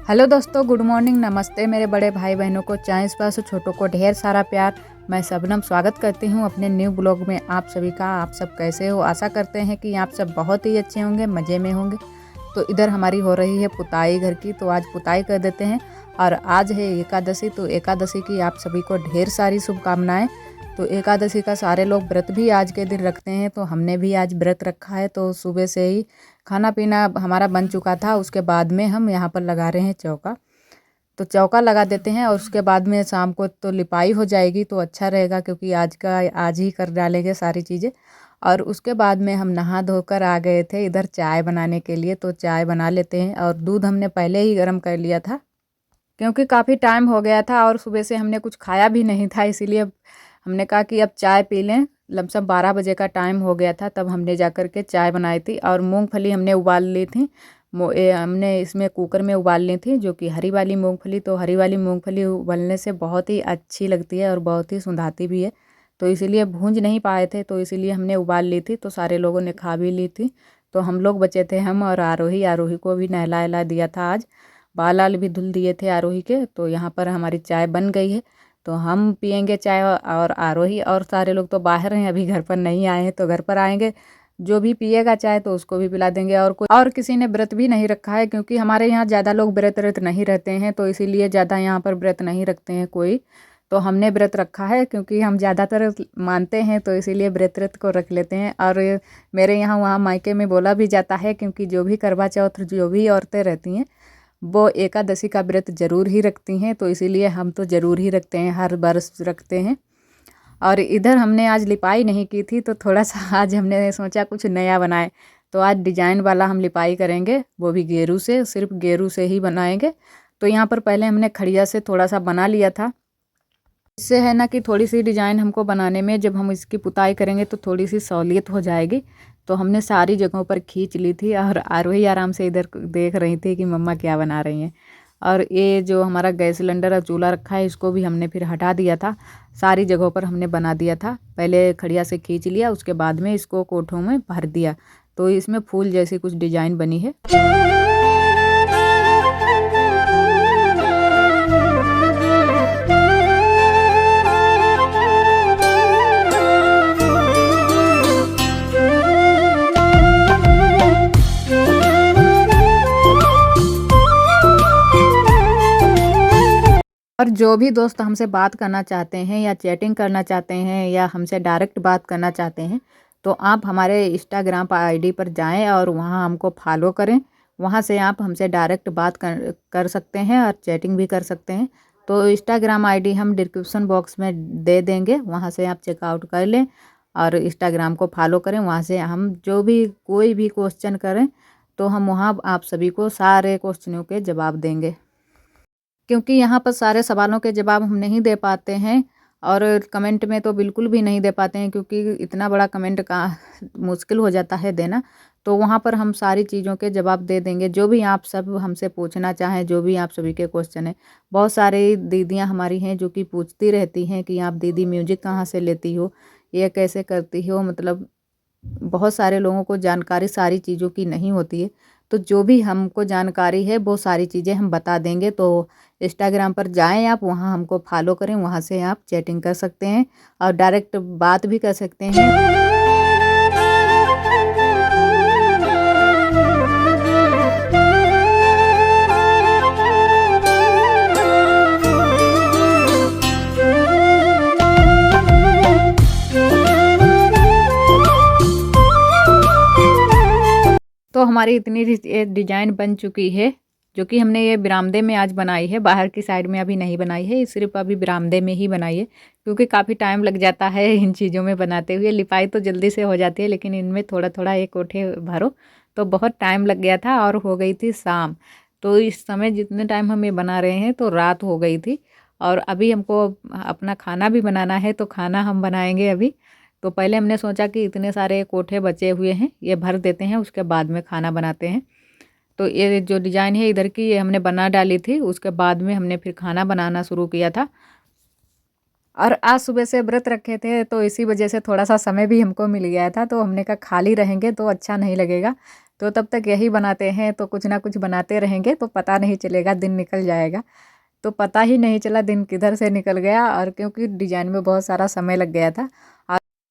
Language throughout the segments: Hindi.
हेलो दोस्तों, गुड मॉर्निंग, नमस्ते मेरे बड़े भाई बहनों को, चाहे स्पर्श छोटों को ढेर सारा प्यार। मैं शबनम स्वागत करती हूँ अपने न्यू ब्लॉग में आप सभी का। आप सब कैसे हो? आशा करते हैं कि आप सब बहुत ही अच्छे होंगे, मज़े में होंगे। तो इधर हमारी हो रही है पुताई घर की, तो आज पुताई कर देते हैं। और आज है एकादशी, तो एकादशी की आप सभी को ढेर सारी शुभकामनाएँ। तो एकादशी का सारे लोग व्रत भी आज के दिन रखते हैं, तो हमने भी आज व्रत रखा है। तो सुबह से ही खाना पीना हमारा बन चुका था। उसके बाद में हम यहाँ पर लगा रहे हैं चौका। तो चौका लगा देते हैं और उसके बाद में शाम को तो लिपाई हो जाएगी, तो अच्छा रहेगा, क्योंकि आज ही कर डालेंगे सारी चीज़ें। और उसके बाद में हम नहा धोकर आ गए थे इधर चाय बनाने के लिए। तो चाय बना लेते हैं, और दूध हमने पहले ही गर्म कर लिया था, क्योंकि काफ़ी टाइम हो गया था और सुबह से हमने कुछ खाया भी नहीं था। इसीलिए हमने कहा कि अब चाय पी लें। लमसम 12 बजे का टाइम हो गया था, तब हमने जा कर के चाय बनाई थी। और मूंगफली हमने उबाल ली थी, हमने इसमें कुकर में उबाल ली थी, जो कि हरी वाली मूंगफली। तो हरी वाली मूंगफली उबलने से बहुत ही अच्छी लगती है और बहुत ही सुंधाती भी है। तो इसीलिए भूंज नहीं पाए थे, तो इसीलिए हमने उबाल ली थी। तो सारे लोगों ने खा भी ली थी। तो हम लोग बचे थे, हम और आरोही। आरोही को भी नहला दिया था आज, बाल वाल भी धुल दिए थे आरोही के। तो यहाँ पर हमारी चाय बन गई है, तो हम पियेंगे चाय। और आरोही और सारे लोग तो बाहर हैं, अभी घर पर नहीं आए हैं। तो घर पर आएंगे, जो भी पिएगा चाय तो उसको भी पिला देंगे। और किसी ने व्रत भी नहीं रखा है, क्योंकि हमारे यहाँ ज़्यादा लोग व्रत नहीं रहते हैं, तो इसीलिए ज़्यादा यहाँ पर व्रत नहीं रखते हैं कोई। तो हमने व्रत रखा है, क्योंकि हम ज़्यादातर मानते हैं, तो इसीलिए व्रत को रख लेते हैं। और मेरे यहाँ वहाँ मायके में बोला भी जाता है, क्योंकि जो भी करवा चौथ जो भी औरतें रहती हैं वो एकादशी का व्रत ज़रूर ही रखती हैं। तो इसीलिए हम तो ज़रूर ही रखते हैं, हर वर्ष रखते हैं। और इधर हमने आज लिपाई नहीं की थी, तो थोड़ा सा आज हमने सोचा कुछ नया बनाए। तो आज डिजाइन वाला हम लिपाई करेंगे, वो भी गेरू से, सिर्फ गेरू से ही बनाएंगे। तो यहाँ पर पहले हमने खड़िया से थोड़ा सा बना लिया था। इससे है ना कि थोड़ी सी डिजाइन हमको बनाने में, जब हम इसकी पुताई करेंगे तो थोड़ी सी सहूलियत हो जाएगी। तो हमने सारी जगहों पर खींच ली थी, और आरोही आराम से इधर देख रही थी कि मम्मा क्या बना रही हैं। और ये जो हमारा गैस सिलेंडर और चूल्हा रखा है, इसको भी हमने फिर हटा दिया था। सारी जगहों पर हमने बना दिया था, पहले खड़िया से खींच लिया, उसके बाद में इसको कोठों में भर दिया। तो इसमें फूल जैसी कुछ डिजाइन बनी है। और जो भी दोस्त हमसे बात करना चाहते हैं, या चैटिंग करना चाहते हैं, या हमसे डायरेक्ट बात करना चाहते हैं, तो आप हमारे इंस्टाग्राम पर आईडी पर जाएं और वहां हमको फॉलो करें। वहां से आप हमसे डायरेक्ट बात कर सकते हैं और चैटिंग भी कर सकते हैं। तो इंस्टाग्राम आईडी हम डिस्क्रिप्शन बॉक्स में दे देंगे, वहां से आप चेकआउट कर लें और इंस्टाग्राम को फॉलो करें। वहाँ से हम जो भी कोई भी क्वेश्चन करें, तो हम वहाँ आप सभी को सारे क्वेश्चनों के जवाब देंगे, क्योंकि यहाँ पर सारे सवालों के जवाब हम नहीं दे पाते हैं। और कमेंट में तो बिल्कुल भी नहीं दे पाते हैं, क्योंकि इतना बड़ा कमेंट का मुश्किल हो जाता है देना। तो वहाँ पर हम सारी चीज़ों के जवाब दे देंगे, जो भी आप सब हमसे पूछना चाहें, जो भी आप सभी के क्वेश्चन हैं। बहुत सारी दीदियाँ हमारी हैं जो कि पूछती रहती हैं कि आप दीदी म्यूजिक कहाँ से लेती हो, ये कैसे करती हो। मतलब बहुत सारे लोगों को जानकारी सारी चीज़ों की नहीं होती है। तो जो भी हमको जानकारी है वो सारी चीज़ें हम बता देंगे। तो इंस्टाग्राम पर जाएं आप, वहां हमको फॉलो करें, वहां से आप चैटिंग कर सकते हैं और डायरेक्ट बात भी कर सकते हैं। तो हमारी इतनी डिजाइन बन चुकी है, जो कि हमने ये बरामदे में आज बनाई है, बाहर की साइड में अभी नहीं बनाई है। सिर्फ अभी बरामदे में ही बनाई है, क्योंकि काफ़ी टाइम लग जाता है इन चीज़ों में बनाते हुए। लिपाई तो जल्दी से हो जाती है, लेकिन इनमें थोड़ा थोड़ा एक कोठे भरो तो बहुत टाइम लग गया था। और हो गई थी शाम, तो इस समय जितने टाइम हम ये बना रहे हैं तो रात हो गई थी। और अभी हमको अपना खाना भी बनाना है, तो खाना हम बनाएंगे अभी। तो पहले हमने सोचा कि इतने सारे कोठे बचे हुए हैं, ये भर देते हैं, उसके बाद में खाना बनाते हैं। तो ये जो डिज़ाइन है इधर की, ये हमने बना डाली थी। उसके बाद में हमने फिर खाना बनाना शुरू किया था। और आज सुबह से व्रत रखे थे, तो इसी वजह से थोड़ा सा समय भी हमको मिल गया था। तो हमने कहा खाली रहेंगे तो अच्छा नहीं लगेगा, तो तब तक यही बनाते हैं, तो कुछ ना कुछ बनाते रहेंगे तो पता नहीं चलेगा, दिन निकल जाएगा। तो पता ही नहीं चला दिन किधर से निकल गया, और क्योंकि डिज़ाइन में बहुत सारा समय लग गया था।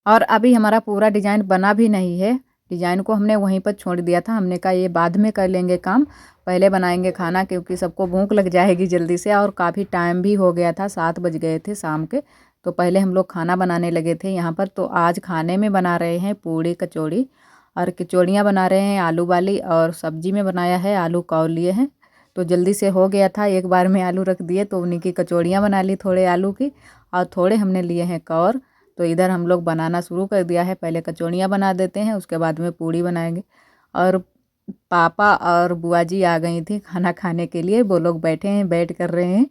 और अभी हमारा पूरा डिज़ाइन बना भी नहीं है, डिज़ाइन को हमने वहीं पर छोड़ दिया था। हमने कहा ये बाद में कर लेंगे काम, पहले बनाएंगे खाना, क्योंकि सबको भूख लग जाएगी जल्दी से, और काफ़ी टाइम भी हो गया था, 7 बज गए थे शाम के। तो पहले हम लोग खाना बनाने लगे थे यहाँ पर। तो आज खाने में बना रहे हैं पूड़ी कचौड़ी, और कचौड़ियाँ बना रहे हैं आलू वाली, और सब्जी में बनाया है आलू कौर लिए हैं। तो जल्दी से हो गया था, एक बार में आलू रख दिए, तो उन्हीं की कचौड़ियाँ बना ली थोड़े आलू की, और थोड़े हमने लिए हैं कौर। तो इधर हम लोग बनाना शुरू कर दिया है, पहले कचौड़ियाँ बना देते हैं, उसके बाद में पूड़ी बनाएंगे। और पापा और बुआ जी आ गई थी खाना खाने के लिए, वो लोग बैठे हैं, वेट कर रहे हैं।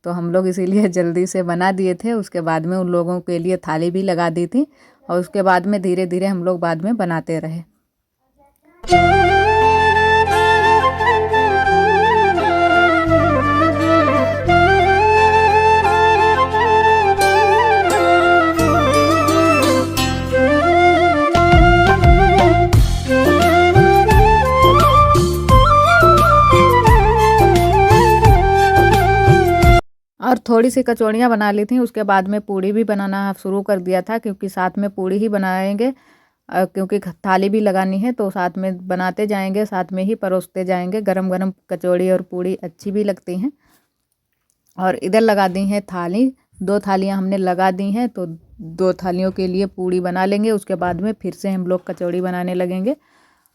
तो हम लोग इसीलिए जल्दी से बना दिए थे, उसके बाद में उन लोगों के लिए थाली भी लगा दी थी, और उसके बाद में धीरे धीरे हम लोग बाद में बनाते रहे। और थोड़ी सी कचौड़ियाँ बना ली थी, उसके बाद में पूड़ी भी बनाना शुरू कर दिया था, क्योंकि साथ में पूड़ी ही बनाएंगे, क्योंकि थाली भी लगानी है, तो साथ में बनाते जाएंगे, साथ में ही परोसते जाएंगे। गरम गरम कचौड़ी और पूड़ी अच्छी भी लगती हैं। और इधर लगा दी हैं थाली, 2 थालियाँ हमने लगा दी हैं, तो 2 थालियों के लिए पूड़ी बना लेंगे, उसके बाद में फिर से हम लोग कचौड़ी बनाने लगेंगे।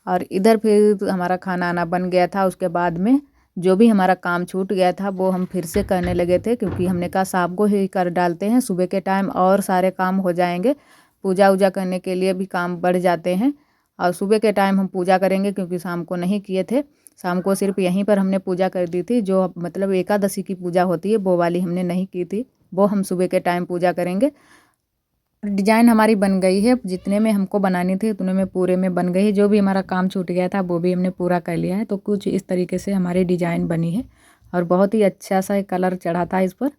और इधर फिर हमारा खाना आना बन गया था, उसके बाद में जो भी हमारा काम छूट गया था वो हम फिर से करने लगे थे, क्योंकि हमने कहा शाम को ही कर डालते हैं, सुबह के टाइम और सारे काम हो जाएंगे, पूजा वूजा करने के लिए भी काम बढ़ जाते हैं। और सुबह के टाइम हम पूजा करेंगे, क्योंकि शाम को नहीं किए थे, शाम को सिर्फ यहीं पर हमने पूजा कर दी थी, जो मतलब एकादशी की पूजा होती है वो वाली हमने नहीं की थी, वो हम सुबह के टाइम पूजा करेंगे। डिज़ाइन हमारी बन गई है, जितने में हमको बनानी थी उतने में पूरे में बन गई है। जो भी हमारा काम छूट गया था वो भी हमने पूरा कर लिया है। तो कुछ इस तरीके से हमारी डिज़ाइन बनी है, और बहुत ही अच्छा सा कलर चढ़ा था इस पर।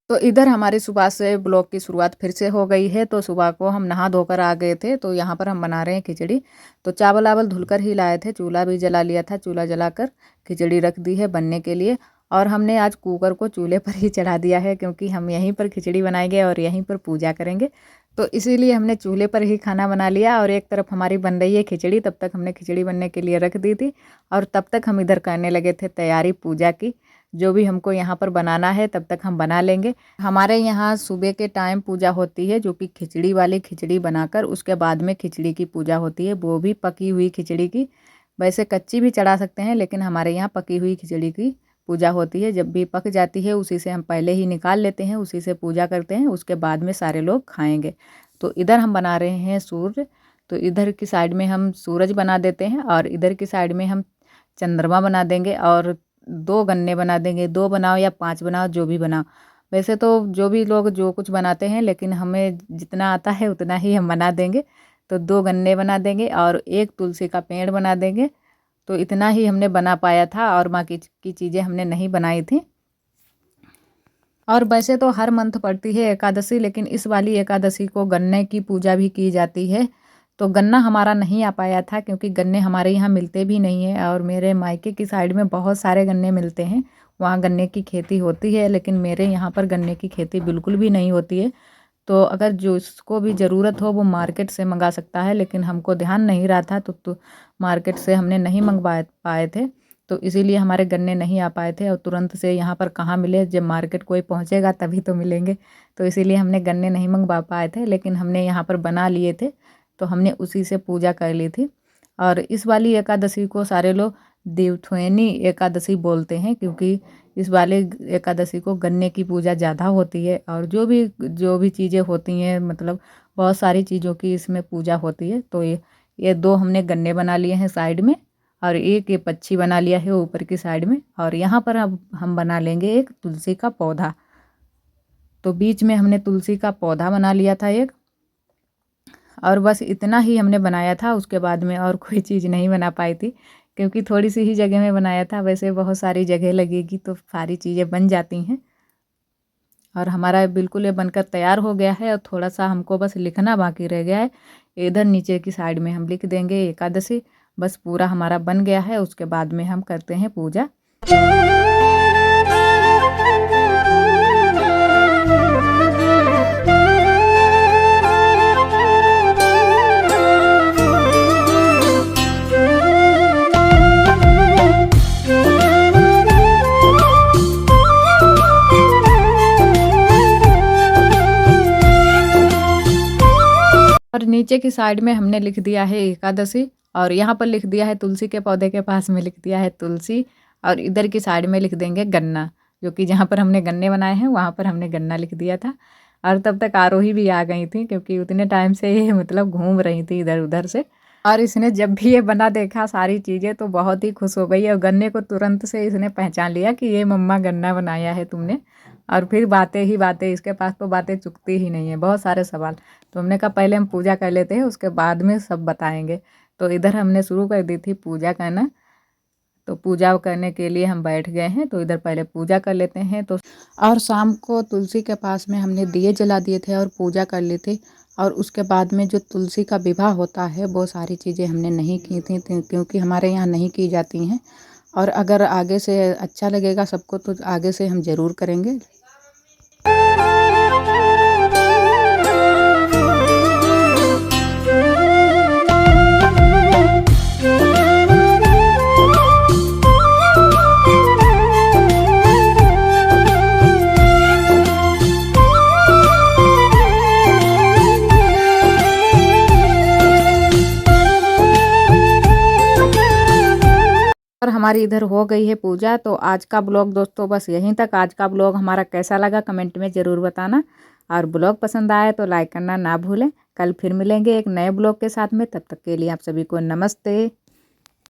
तो इधर हमारी सुबह से ब्लॉग की शुरुआत फिर से हो गई है। तो सुबह को हम नहा धोकर आ गए थे, तो यहाँ पर हम बना रहे हैं खिचड़ी। तो चावल वावल धुलकर ही लाए थे, चूल्हा भी जला लिया था, चूल्हा जलाकर खिचड़ी रख दी है बनने के लिए। और हमने आज कुकर को चूल्हे पर ही चढ़ा दिया है, क्योंकि हम यहीं पर खिचड़ी बनाएंगे और यहीं पर पूजा करेंगे। तो इसीलिए हमने चूल्हे पर ही खाना बना लिया, और एक तरफ हमारी बन रही है खिचड़ी, तब तक हमने खिचड़ी बनने के लिए रख दी थी, और तब तक हम इधर करने लगे थे तैयारी पूजा की। जो भी हमको यहाँ पर बनाना है तब तक हम बना लेंगे। हमारे यहाँ सुबह के टाइम पूजा होती है, जो कि खिचड़ी वाली खिचड़ी बनाकर उसके बाद में खिचड़ी की पूजा होती है, वो भी पकी हुई खिचड़ी की। वैसे कच्ची भी चढ़ा सकते हैं, लेकिन हमारे यहाँ पकी हुई खिचड़ी की पूजा होती है। जब भी पक जाती है उसी से हम पहले ही निकाल लेते हैं, उसी से पूजा करते हैं, उसके बाद में सारे लोग खाएंगे। तो इधर हम बना रहे हैं सूर्य, तो इधर की साइड में हम सूरज बना देते हैं, और इधर की साइड में हम चंद्रमा बना देंगे, और 2 गन्ने बना देंगे। 2 बनाओ या 5 बनाओ, जो भी बनाओ। वैसे तो जो भी लोग जो कुछ बनाते हैं, लेकिन हमें जितना आता है उतना ही हम बना देंगे। तो 2 गन्ने बना देंगे और 1 तुलसी का पेड़ बना देंगे। तो इतना ही हमने बना पाया था, और बाकी की चीज़ें हमने नहीं बनाई थी। और वैसे तो हर मंथ पड़ती है एकादशी, लेकिन इस वाली एकादशी को गन्ने की पूजा भी की जाती है। तो गन्ना हमारा नहीं आ पाया था, क्योंकि गन्ने हमारे यहाँ मिलते भी नहीं है, और मेरे मायके की साइड में बहुत सारे गन्ने मिलते हैं, वहाँ गन्ने की खेती होती है, लेकिन मेरे यहाँ पर गन्ने की खेती बिल्कुल भी नहीं होती है। तो अगर जिसको भी ज़रूरत हो वो मार्केट से मंगा सकता है, लेकिन हमको ध्यान नहीं रहा था, तो मार्केट से हमने नहीं मंगवा पाए थे। तो इसीलिए हमारे गन्ने नहीं आ पाए थे, और तुरंत से यहाँ पर कहाँ मिले, जब मार्केट कोई पहुँचेगा तभी तो मिलेंगे। तो इसीलिए हमने गन्ने नहीं मंगवा पाए थे, लेकिन हमने यहाँ पर बना लिए थे, तो हमने उसी से पूजा कर ली थी। और इस वाली एकादशी को सारे लोग देवथुएनी एकादशी बोलते हैं, क्योंकि इस वाले एकादशी को गन्ने की पूजा ज़्यादा होती है, और जो भी चीज़ें होती हैं, मतलब बहुत सारी चीज़ों की इसमें पूजा होती है। तो ये 2 हमने गन्ने बना लिए हैं साइड में, और एक ये पक्षी बना लिया है ऊपर की साइड में, और यहाँ पर अब हम बना लेंगे एक तुलसी का पौधा। तो बीच में हमने तुलसी का पौधा बना लिया था एक, और बस इतना ही हमने बनाया था, उसके बाद में और कोई चीज़ नहीं बना पाई थी, क्योंकि थोड़ी सी ही जगह में बनाया था। वैसे बहुत सारी जगह लगेगी तो सारी चीज़ें बन जाती हैं। और हमारा बिल्कुल ये बनकर तैयार हो गया है और थोड़ा सा हमको बस लिखना बाकी रह गया है। इधर नीचे की साइड में हम लिख देंगे एकादशी। बस पूरा हमारा बन गया है, उसके बाद में हम करते हैं पूजा। और नीचे की साइड में हमने लिख दिया है एकादशी, और यहाँ पर लिख दिया है तुलसी के पौधे के पास में लिख दिया है तुलसी, और इधर की साइड में लिख देंगे गन्ना, जो कि जहाँ पर हमने गन्ने बनाए हैं वहाँ पर हमने गन्ना लिख दिया था। और तब तक आरोही भी आ गई थी, क्योंकि उतने टाइम से ये मतलब घूम रही थी इधर उधर से। और इसने जब भी ये बना देखा सारी चीज़ें तो बहुत ही खुश हो गई, और गन्ने को तुरंत से इसने पहचान लिया कि ये मम्मा गन्ना बनाया है तुमने। और फिर बातें ही बातें, इसके पास तो बातें चुकती ही नहीं है, बहुत सारे सवाल। तो हमने कहा पहले हम पूजा कर लेते हैं, उसके बाद में सब बताएंगे। तो इधर हमने शुरू कर दी थी पूजा करना। तो पूजा करने के लिए हम बैठ गए हैं, तो इधर पहले पूजा कर लेते हैं। तो और शाम को तुलसी के पास में हमने दिए जला दिए थे और पूजा कर ली थी। और उसके बाद में जो तुलसी का विवाह होता है वो सारी चीज़ें हमने नहीं की थी, क्योंकि हमारे यहाँ नहीं की जाती हैं। और अगर आगे से अच्छा लगेगा सबको तो आगे से हम ज़रूर करेंगे। और हमारी इधर हो गई है पूजा। तो आज का ब्लॉग दोस्तों बस यहीं तक। आज का ब्लॉग हमारा कैसा लगा कमेंट में ज़रूर बताना, और ब्लॉग पसंद आए तो लाइक करना ना भूलें। कल फिर मिलेंगे एक नए ब्लॉग के साथ में, तब तक के लिए आप सभी को नमस्ते।